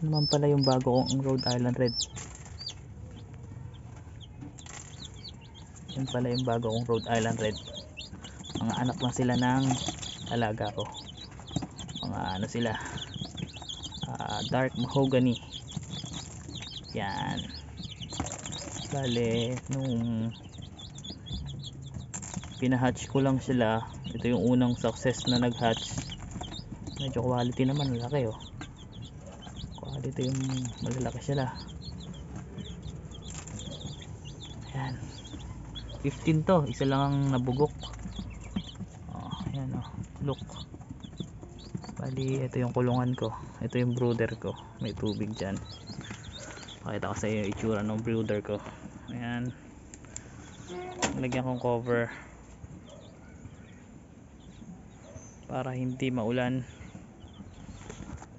naman pala yung bago kong Rhode Island Red. Yan pala yung bago kong Rhode Island Red. Mga anak lang sila ng alaga ko. Mga ano sila, dark mahogany. Yan. Bale, nung pinahatch ko lang sila, ito yung unang success na nag-hatch. Medyo quality naman, malaki oh. Quality yung malalaki sila. Yan. 15 to, isa lang ang nabugok. Oh, yan oh, look. Bali, ito yung kulungan ko. Ito yung brooder ko. May tubig dyan. Pakita ko sa iyo yung itsura ng brooder ko. Ayan. Lagyan kong cover para hindi maulan.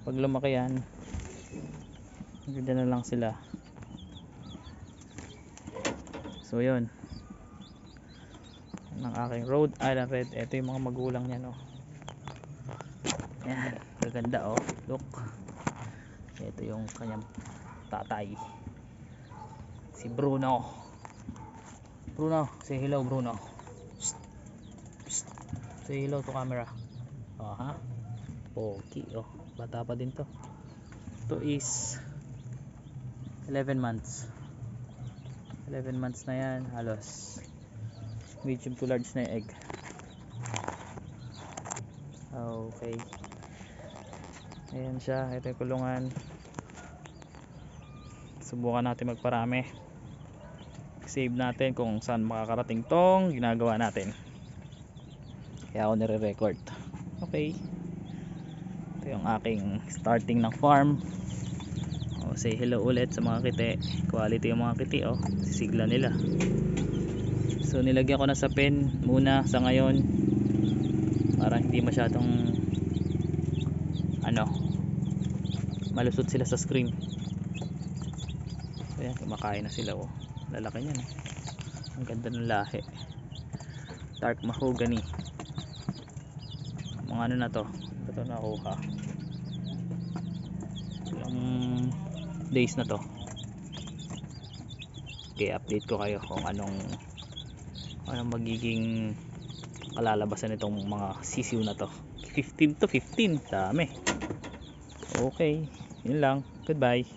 Pag lumaki yan, dyan na lang sila. So yun, ng aking Rhode Island Red. Ito yung mga magulang niya, no. Yan, gaganda oh, look. Ito yung kanyang tatay, si Bruno. Bruno, say hello Bruno. Psst. Psst. Say hello to camera. Oh ha, okay oh, bata pa din to. Ito is 11 months. 11 months na yan, halos medium to large na yung egg. Okay, ayan siya, ito yung kulungan. Subukan natin magparami, save natin kung saan makakarating tong ginagawa natin, kaya ako nire-record. Okay, ito yung aking starting ng farm. Say hello ulit sa mga kiti. Quality yung mga kiti oh, sisigla nila. So nilagyan ko na sa pen muna sa ngayon para hindi masyadong malusot sila sa screen. So yan, kumakain na sila oh. Lalaki niyan eh. Ang ganda ng lahi, dark mahogany. Mga ano na to, ito nakuha ilang days na to. Okay, update ko kayo kung anong magiging kalalabasan nitong mga sisiw na to. 15 to 15, dami. Okay, yun lang, goodbye.